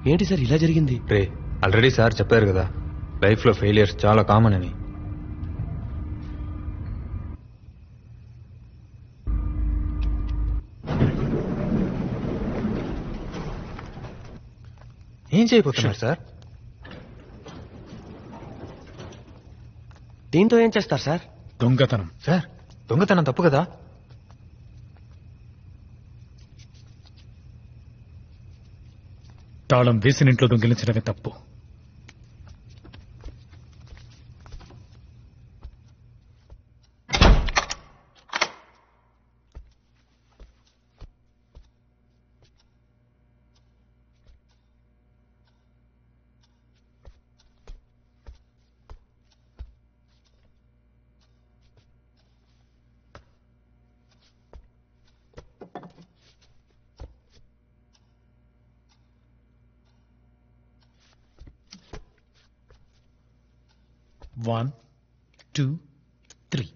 ఏంటి సార్ ఇలా జరిగింది? రే ఆల్రెడీ సార్ చెప్పారు కదా, లైఫ్లో ఫెయిలియర్స్ చాలా కామన్ అని. ఏం చేయబోతున్నారు సార్? దీంతో ఏం చేస్తారు సార్? దొంగతనం. సార్ దొంగతనం తప్పు కదా? తాళం వేసిన ఇంట్లో దొంగిలించడమే తప్పు. One, two, three.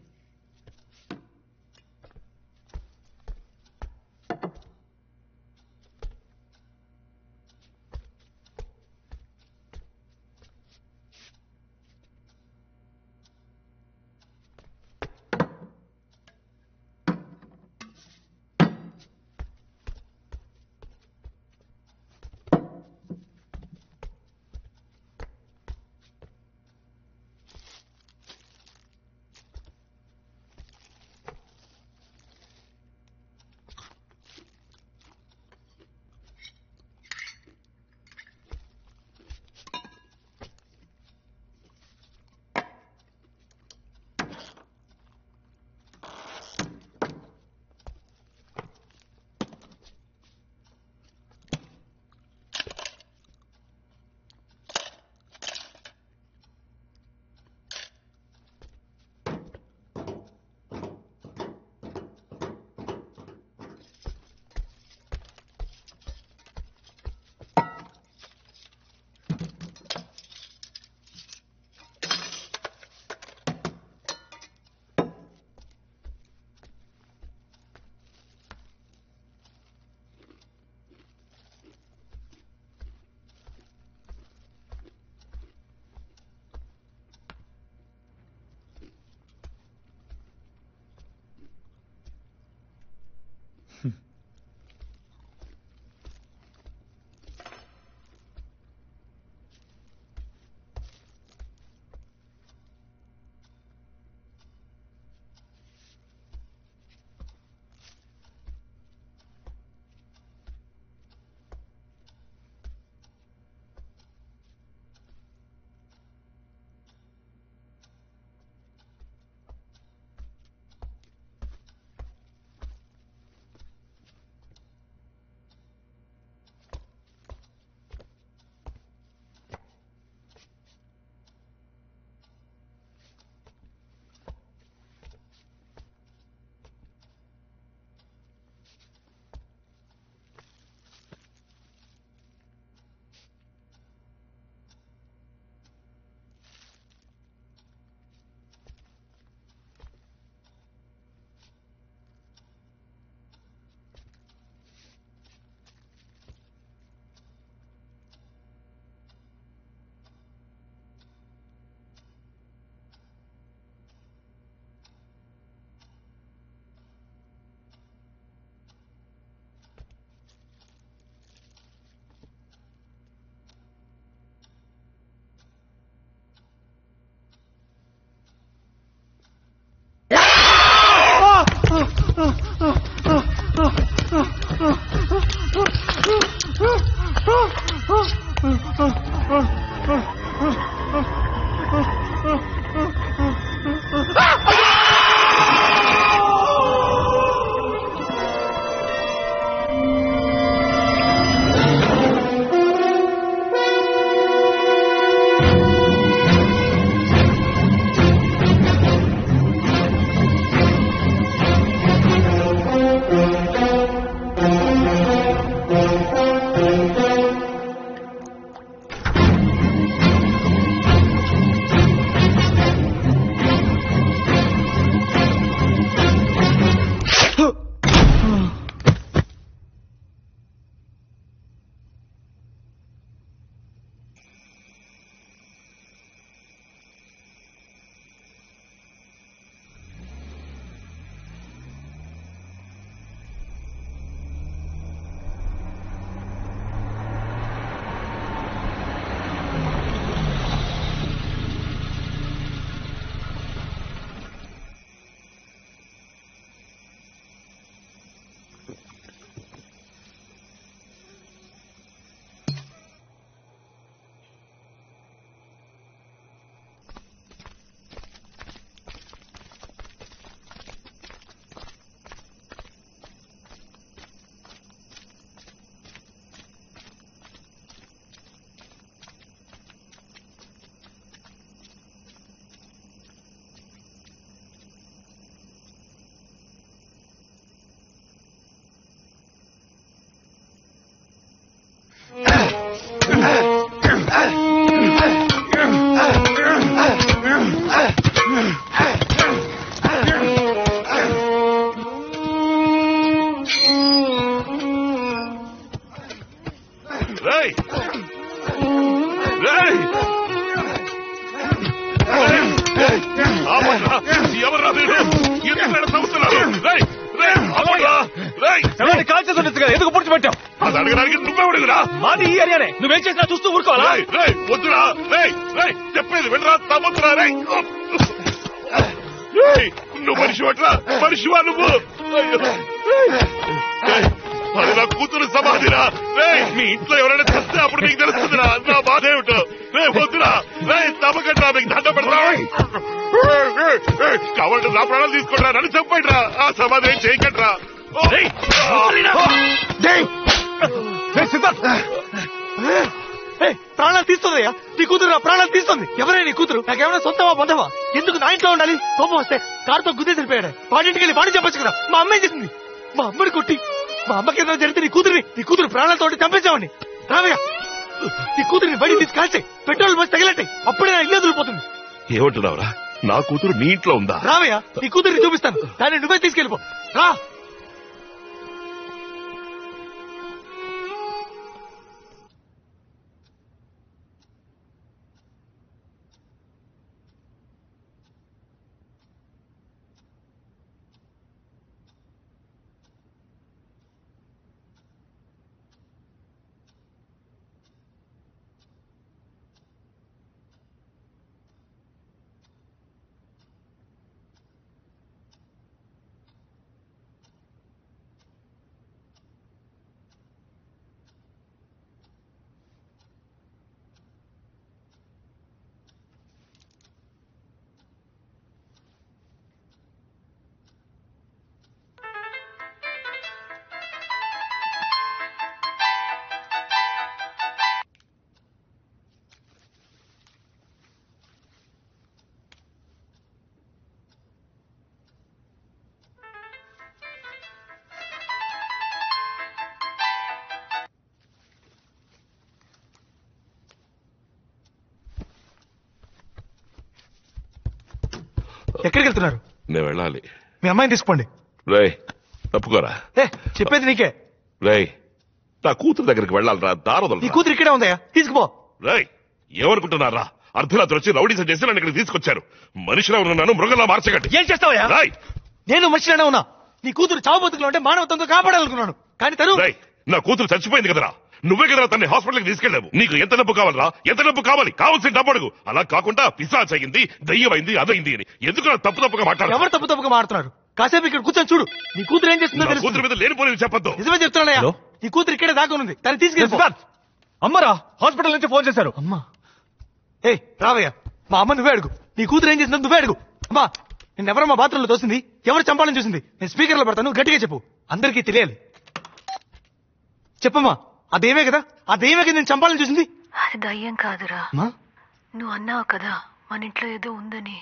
ఎందుకు పుడిచిపెట్టావు? అది అడగడానికి నువ్వే అడుగురా. మాది ఈ ఏరియానే, నువ్వేం చేసినా చూస్తూ ఊరుకోవాలా? వద్దురా, చెప్పేది వినరా, తమ్మొద్దురా. నువ్వు మనిషి అట్లా మనిషివా నువ్వు? అది నా కూతురు సమాధిరా. మీ ఇంట్లో ఎవరైనా చస్తే అప్పుడు నీకు తెలుస్తుందిరా నా బాధ ఏమిటో. వద్దురా, తమ్మకట్రా, మీకు దండ పెడతా. కావాలంటే నా ప్రాణాలు తీసుకుంటా, నన్ను చెప్పండిరా. ఆ సమాధి ఏం చేయకండిరా. ప్రాణాలు తీస్తుందయ్యా, నీ కూతురు నా ప్రాణాలు తీస్తుంది. ఎవరైనా నీ కూతురు నాకేమైనా సొంతమా బంధవా? ఎందుకు నా ఇంట్లో ఉండాలి? కోపం వస్తే కారుతో గుద్దే సరిపోయాడు. వాడింటికి వెళ్ళి వాడి చెప్పచ్చు కదా. మా అమ్మాయి చేసింది, మా అమ్మని కొట్టి మా అమ్మకి ఏదైనా జరిగితే నీ కూతురు ప్రాణాలతో చంపేసామని. రావయ్యా, నీ కూతురిని బడి తీసి కాల్చే, పెట్రోల్ బస్ తగిలట్టాయి, అప్పుడే నా ఇల్లు వదిలిపోతుంది. ఏమంటున్నావురా? నా కూతురు నీ ఇంట్లో ఉందా? రావయ్యా, నీ కూతురిని చూపిస్తాను, దాన్ని నువ్వే తీసుకెళ్ళిపో. రా. ఎక్కడికి వెళ్తున్నారు? నేను వెళ్ళాలి. మీ అమ్మాయిని తీసుకోండి. రేయ్, తప్పుకోరా. చెప్పేది నీకే. రేయ్, నా కూతురు దగ్గరికి వెళ్ళాలరా, దారదలు. నీ కూతురు ఇక్కడే ఉందయ్యా, తీసుకుపో. రేయ్, ఏమనుకుంటున్నారా? అర్ధరాత్రి వచ్చి రౌడీసం చేసి నన్ను ఇక్కడ తీసుకొచ్చారు. మనిషిలా ఉన్నాను, మృగంలా మార్చకండి. ఏం చేస్తావయ్యా? నేను మనిషిలానే ఉన్నా. నీ కూతురు చావు బతుకులు ఉంటే మానవత్వంతో కాపాడాలనుకున్నాను, కానీ తను. నా కూతురు చచ్చిపోయింది కదరా, నువ్వే కదా తన్ని హాస్పిటల్కి తీసుకెళ్లావు. నీకు ఎంత డబ్బు కావాలరా? ఎంత డబ్బు కావాలి? కావాల్సిన డబ్బు అడుగు. అలా కాకుండా పిశాచ్ అయింది, దయ్యమైంది, అదైంది అని ఎందుకు తప్పుగా మాట్లాడు? ఎవరు తప్పుగా మాట్లాడుతున్నారు? కాసేపు ఇక్కడ కూర్చొని చూడు, నీ కూతురు ఏం చేస్తుందో తెలుసు. కూతురు మీద లేనిపోయి చెప్పొద్దు. నిజమే చెప్తున్నానయ్యా, నీ కూతురు ఇక్కడే దాక్కునుంది, తను తీసుకెళ్ళి. అమ్మరా, హాస్పిటల్ నుంచి ఫోన్ చేశారు. అమ్మా, రావయ్యా, మా అమ్మ నువ్వే అడుగు. నీ కూతురు ఏం చేసిందో నువ్వే అడుగు. అమ్మా, నిన్నెవరో మా బాత్రూంలో తోసింది, ఎవరు చంపాలని చూసింది? నేను స్పీకర్ లో పెడతాను, గట్టిగా చెప్పు, అందరికీ తెలియాలి. చెప్పమ్మా, అదేమే కదా నేను చంపాలని చూసింది. అది దయ్యం కాదురా, నువ్వు అన్నావు కదా మన ఇంట్లో ఏదో ఉందని.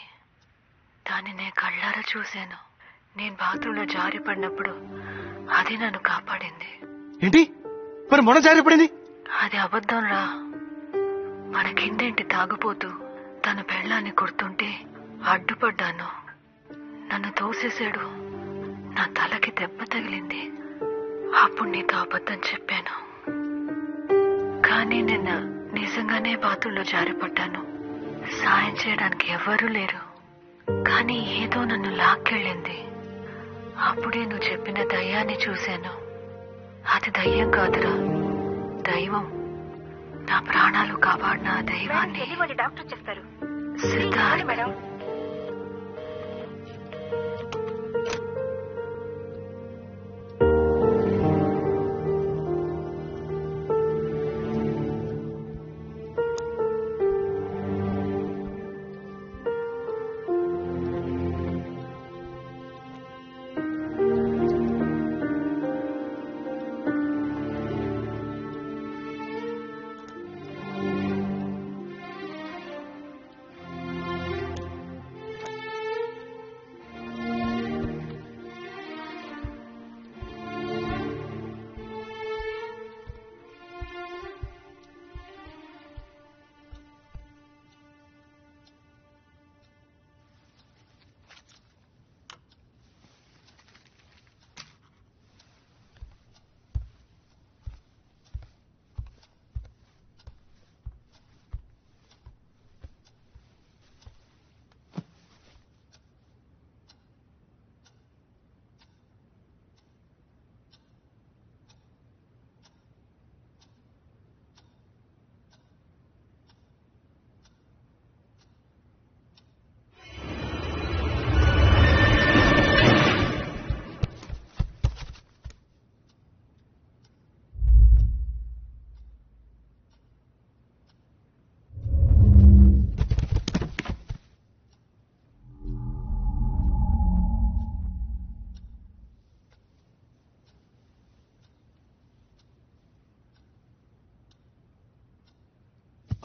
దాన్ని నేను కళ్ళారా చూశాను. నేను బాత్రూంలో జారి పడినప్పుడు అది నన్ను కాపాడింది. ఏంటి మరి మొన్న జారి పడింది? అది అబద్ధం రా. మన కిందేంటి తాగుపోతూ తన పెళ్ళాన్ని కొడుతుంటే అడ్డుపడ్డాను. నన్ను తోసేశాడు, నా తలకి దెబ్బ తగిలింది. అప్పుడు నీతో అబద్ధం చెప్పాను. కానీ నిన్న నిజంగానే బాతుల్లో జారిపడ్డాను. సాయం చేయడానికి ఎవరూ లేరు, కానీ ఏదో నన్ను లాక్కెళ్ళింది. అప్పుడే నువ్వు చెప్పిన దయ్యాన్ని చూశాను. అది దయ్యం కాదురా, దైవం. నా ప్రాణాలు కాపాడిన దైవాన్ని. డాక్టర్ చెప్తారు. సిద్ధార్థ్ మేడం.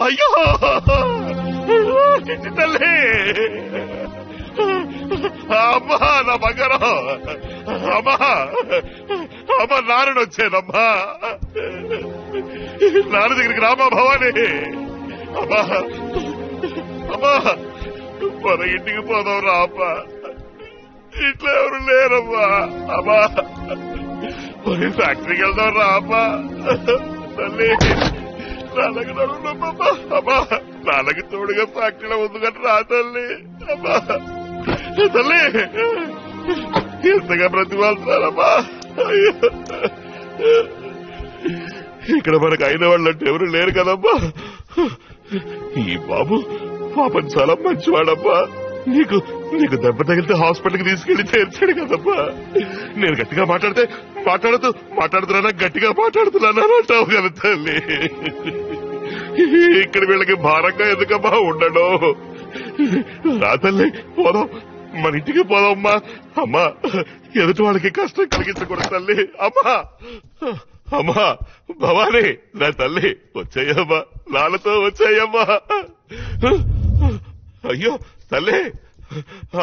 అయ్యో చిట్టి తల్లి, అమ్మా నా బంగారం, అమ్మా అమ్మా నాన్న వచ్చానమ్మా, నాన్న దగ్గరికి రామా భవాని. అమ్మా అమ్మా మన ఇంటికి పోదాం రా అమ్మా, ఇంట్లో ఎవరు లేరమ్మా. అమ్మా మరి ఫ్యాక్టరీకి వెళ్దాం రా అమ్మా. తల్లి నాన్నకి నడుమ్మా, అమ్మా నాన్నకి తోడుగా ఫ్యాక్టరీలో ఉంది కానీ రా తల్లి. అమ్మా తల్లి ఎంతగా బ్రతిమాలుతున్నారమ్మా. ఇక్కడ మనకు అయిన వాళ్ళంటే ఎవరు లేరు కదమ్మా. ఈ బాబు పాపం చాలా మంచివాడమ్మా. నీకు దెబ్బ తగిలితే హాస్పిటల్కి తీసుకెళ్లి చేర్చాడు కదమ్మా. నేను గట్టిగా మాట్లాడుతున్నా గట్టిగా మాట్లాడుతున్నాను అంటావు కదా తల్లి. ఇక్కడ వీళ్ళకి భారంగా ఎందుకమ్మా ఉండడం. రా తల్లి పోదాం, మన ఇంటికి పోదామ్మా. అమ్మా ఎదుటి వాళ్ళకి కష్టం కలిగించకూడదు తల్లి. అమ్మా అమ్మా భవాని నా తల్లి వచ్చాయమ్మా, నాన్నతో వచ్చాయమ్మా. అయ్యో తల్లి,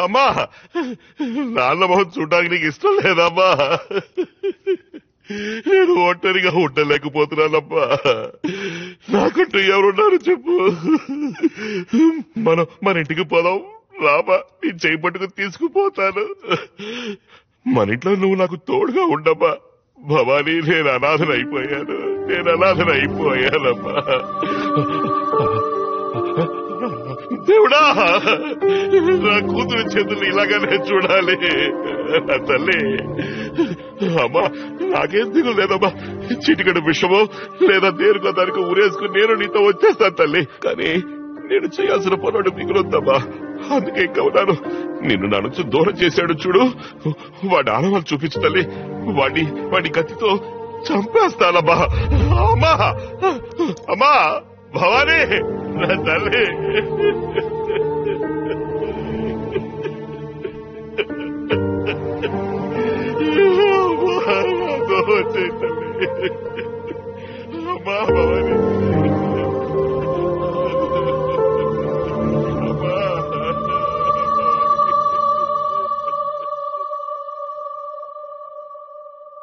అమ్మా నాన్న మొహం చూడడానికి నీకు ఇష్టం లేదమ్మా. నేను ఒంటరిగా ఉండలేకపోతున్నానమ్మా. నాకంటూ ఎవరున్నారు చెప్పు. మన ఇంటికి పోదాం రామా, నీ చేయి పట్టుకుని తీసుకుపోతాను. మన ఇంట్లో నువ్వు నాకు తోడుగా ఉండమ్మా. భవానీ నేను అనాథనైపోయానమ్మా. దేవుడా నా కూతురు చేతులు ఇలాగానే చూడాలి తల్లి. అమ్మా నాకేం దిగులు లేదమ్మా. చిటికడు విషమో లేదా దేనికో దానికి ఊరేసుకుని నేను నీతో వచ్చేస్తాను తల్లి. కానీ నేను చేయాల్సిన పనుడు మిగులుద్దమ్మా. అందుకే ఇంకా ఉన్నాను. నిన్ను నా నుంచి దూరం చేశాడు చూడు, వాడి ఆనవాళ్ళు చూపించు తల్లి. వాడి కత్తితో చంపేస్తానమ్మా. అమ్మా అమ్మా భవానీ నా తల్లి. వచ్చే తల్లి. అమ్మా